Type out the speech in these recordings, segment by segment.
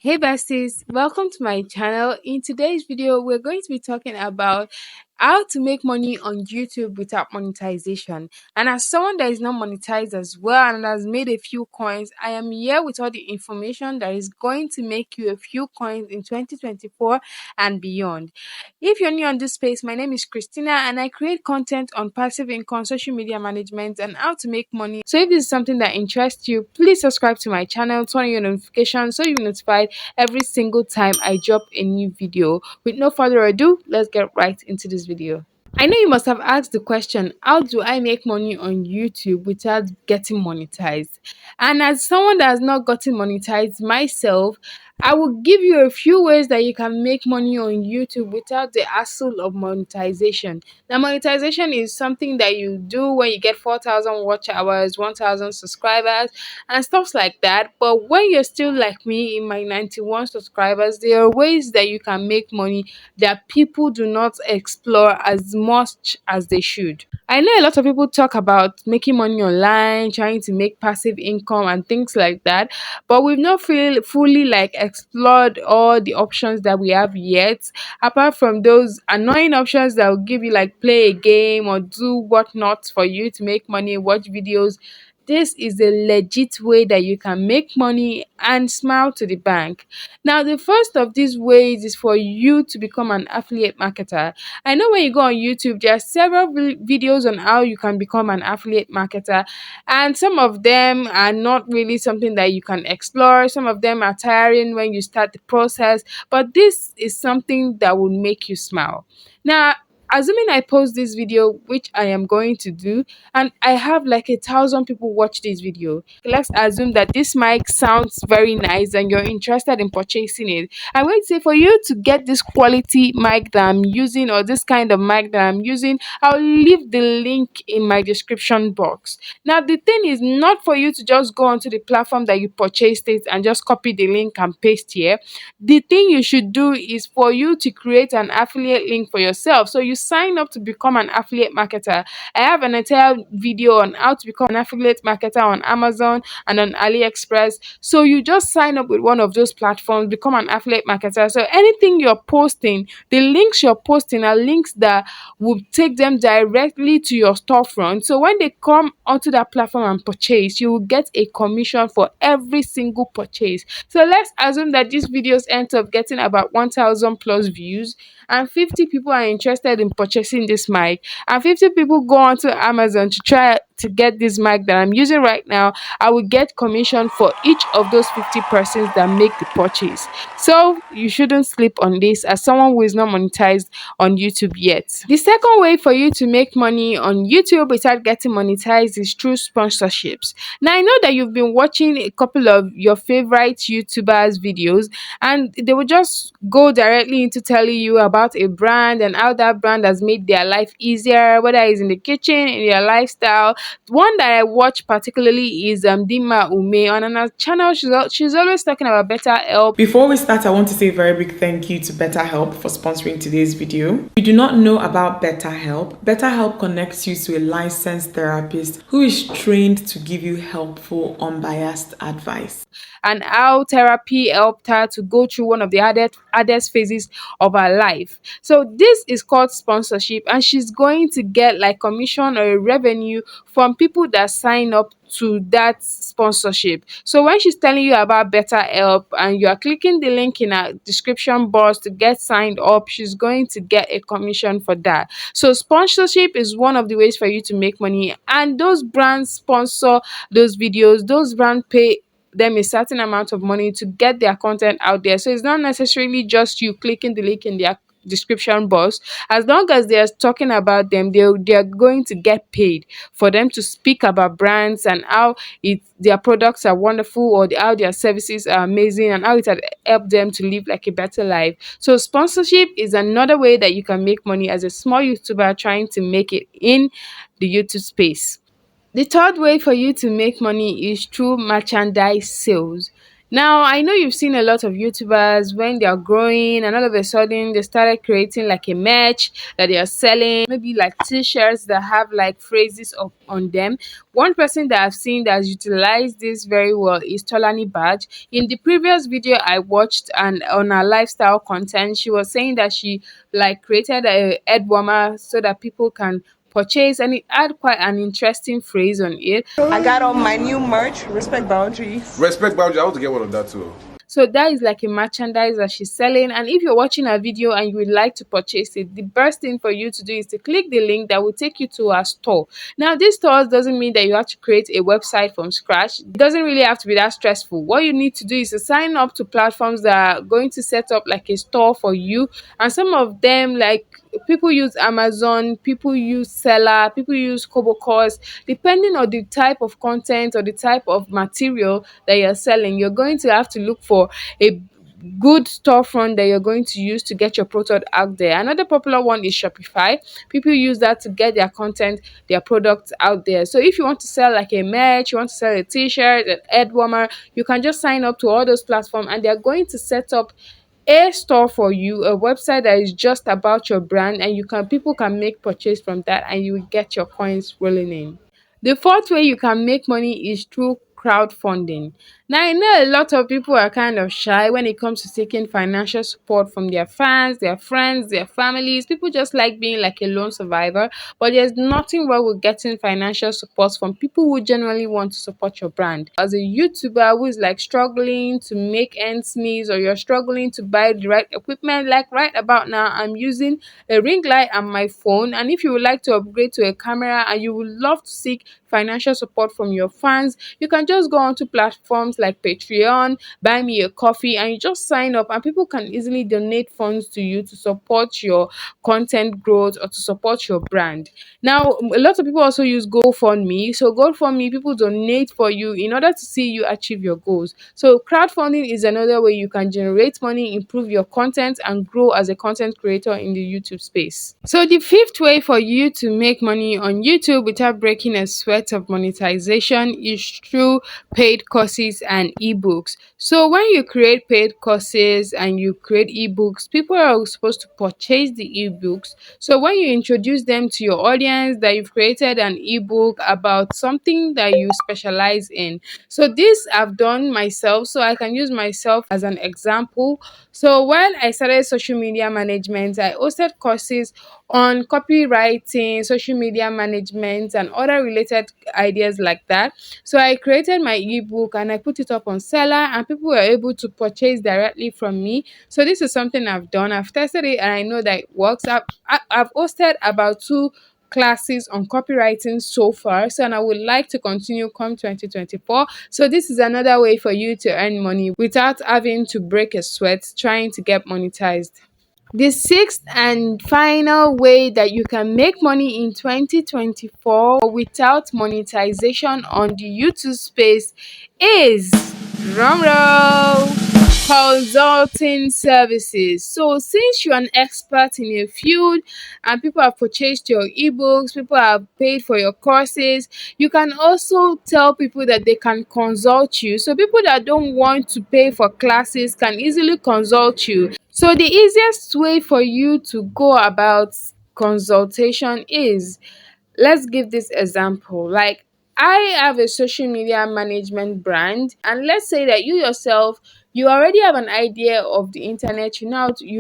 Hey besties, welcome to my channel. In today's video, we're going to be talking about how to make money on YouTube without monetization. And as someone that is not monetized as well and has made a few coins, I am here with all the information that is going to make you a few coins in 2024 and beyond. If you're new on this space, my name is Christina and I create content on passive income, social media management, and how to make money. So if this is something that interests you, please subscribe to my channel, turn on your notifications so you'll be notified every single time I drop a new video. With no further ado, let's get right into this video. I know you must have asked the question, how do I make money on YouTube without getting monetized? And as someone that has not gotten monetized myself, I will give you a few ways that you can make money on YouTube without the hassle of monetization. Now, monetization is something that you do when you get 4,000 watch hours, 1,000 subscribers, and stuff like that. But when you're still like me in my 91 subscribers, there are ways that you can make money that people do not explore as much as they should. I know a lot of people talk about making money online, trying to make passive income and things like that, but we've not fully like explored all the options that we have yet, apart from those annoying options that will give you like play a game or do whatnot for you to make money, watch videos. This is a legit way that you can make money and smile to the bank. Now, the first of these ways is for you to become an affiliate marketer. I know when you go on YouTube, there are several videos on how you can become an affiliate marketer, and some of them are not really something that you can explore. Some of them are tiring when you start the process, but this is something that will make you smile. Now, assuming I post this video, which I am going to do, and I have like 1,000 people watch this video. Let's assume that this mic sounds very nice and you're interested in purchasing it. I'm going to say for you to get this quality mic that I'm using or this kind of mic that I'm using, I'll leave the link in my description box. Now, the thing is not for you to just go onto the platform that you purchased it and just copy the link and paste here. The thing you should do is for you to create an affiliate link for yourself. So you sign up to become an affiliate marketer. I have an entire video on how to become an affiliate marketer on Amazon and on AliExpress. So you just sign up with one of those platforms, become an affiliate marketer. So anything you're posting, the links you're posting are links that will take them directly to your storefront. So when they come onto that platform and purchase, you will get a commission for every single purchase. So let's assume that these videos end up getting about 1,000 plus views and 50 people are interested in purchasing this mic and 50 people go onto Amazon to try to get this mic that I'm using right now. I will get commission for each of those 50 persons that make the purchase. So you shouldn't sleep on this as someone who is not monetized on YouTube yet. The second way for you to make money on YouTube without getting monetized is through sponsorships. Now, I know that you've been watching a couple of your favorite YouTubers videos and they will just go directly into telling you about a brand and how that brand has made their life easier, whether it's in the kitchen, in their lifestyle. One that I watch particularly is Dima Ume on her channel. She's always talking about better help. Before we start, I want to say a very big thank you to BetterHelp for sponsoring today's video. If you do not know about BetterHelp, BetterHelp connects you to a licensed therapist who is trained to give you helpful, unbiased advice. And how therapy helped her to go through one of the hardest phases of her life. So this is called sponsorship, and she's going to get like commission or a revenue from people that sign up to that sponsorship. So when she's telling you about better help and you are clicking the link in her description box to get signed up, she's going to get a commission for that. So sponsorship is one of the ways for you to make money, and those brands sponsor those videos. Those brands pay them a certain amount of money to get their content out there. So it's not necessarily just you clicking the link in their description box. As long as they are talking about them, they are going to get paid for them to speak about brands and how their products are wonderful or how their services are amazing and how it had helped them to live like a better life. So sponsorship is another way that you can make money as a small YouTuber trying to make it in the YouTube space. The third way for you to make money is through merchandise sales. Now, I know you've seen a lot of YouTubers when they are growing and all of a sudden they started creating like a merch that they are selling, maybe like t-shirts that have like phrases on them. One person that I've seen that has utilized this very well is Tolani Badge. In the previous video I watched and on her lifestyle content, she was saying that she like created a head warmer so that people can purchase, and it had quite an interesting phrase on it. I got on my new merch, Respect Boundaries. Respect boundaries. I want to get one of that too. So that is like a merchandise that she's selling. And if you're watching a video and you would like to purchase it, the best thing for you to do is to click the link that will take you to our store. Now, this store doesn't mean that you have to create a website from scratch. It doesn't really have to be that stressful. What you need to do is to sign up to platforms that are going to set up like a store for you. And some of them, like people use Amazon, people use Seller, people use Kobokos. Depending on the type of content or the type of material that you're selling, you're going to have to look for a good storefront that you're going to use to get your product out there. Another popular one is Shopify. People use that to get their content, their products out there. So if you want to sell like a merch, you want to sell a t-shirt, an head warmer, you can just sign up to all those platforms and they're going to set up a store for you, a website that is just about your brand, and you can people can make purchase from that and you will get your coins rolling in. The fourth way you can make money is through crowdfunding. Now, I know a lot of people are kind of shy when it comes to seeking financial support from their fans, their friends, their families. People just like being like a lone survivor, but there's nothing wrong with getting financial support from people who genuinely want to support your brand. As a YouTuber who is like struggling to make ends meet, or you're struggling to buy the right equipment, like right about now, I'm using a ring light and my phone. And if you would like to upgrade to a camera and you would love to seek financial support from your fans, you can just go onto platforms like Patreon, Buy Me a Coffee, and you just sign up and people can easily donate funds to you to support your content growth or to support your brand. Now, a lot of people also use GoFundMe. So GoFundMe, people donate for you in order to see you achieve your goals. So crowdfunding is another way you can generate money, improve your content, and grow as a content creator in the YouTube space. So the fifth way for you to make money on YouTube without breaking a sweat of monetization is through paid courses and ebooks. So when you create paid courses and you create ebooks, people are supposed to purchase the ebooks. So when you introduce them to your audience that you've created an ebook about something that you specialize in. So this I've done myself, so I can use myself as an example. So when I started social media management, I hosted courses on copywriting, social media management, and other related ideas like that. So I created my ebook and I put it up on Seller, and people were able to purchase directly from me. So this is something I've done. I've tested it and I know that it works. I've hosted about two classes on copywriting so far, so and I would like to continue come 2024. So this is another way for you to earn money without having to break a sweat trying to get monetized. The sixth and final way that you can make money in 2024 without monetization on the YouTube space is, drumroll, consulting services. So since you're an expert in a field and people have purchased your ebooks, people have paid for your courses, you can also tell people that they can consult you. So people that don't want to pay for classes can easily consult you. So the easiest way for you to go about consultation is, let's give this example. Like, I have a social media management brand, and let's say that you yourself, you already have an idea of the internet, you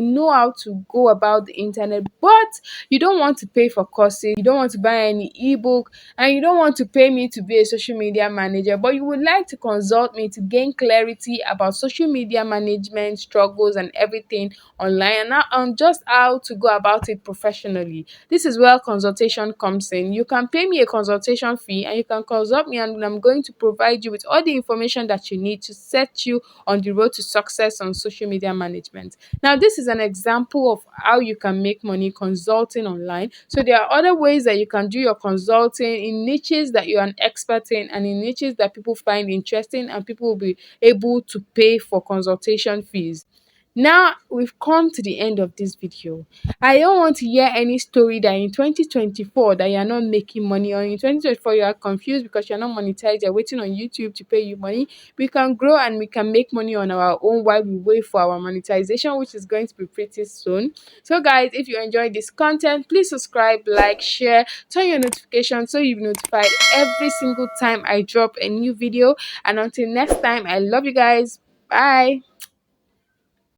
know how to go about the internet, but you don't want to pay for courses, you don't want to buy any ebook, and you don't want to pay me to be a social media manager, but you would like to consult me to gain clarity about social media management struggles and everything online, and just how to go about it professionally. This is where consultation comes in. You can pay me a consultation fee and you can consult me, and I'm going to provide you with all the information that you need to set you on the road to success on social media management. Now, this is an example of how you can make money consulting online. So there are other ways that you can do your consulting in niches that you're an expert in and in niches that people find interesting and people will be able to pay for consultation fees. Now we've come to the end of this video. I don't want to hear any story that in 2024 that you're not making money, or in 2024 you are confused because you're not monetized, you're waiting on YouTube to pay you money. We can grow and we can make money on our own while we wait for our monetization, which is going to be pretty soon. So guys, if you enjoyed this content, please subscribe, like, share, turn your notifications so you'll be notified every single time I drop a new video. And until next time, I love you guys. Bye.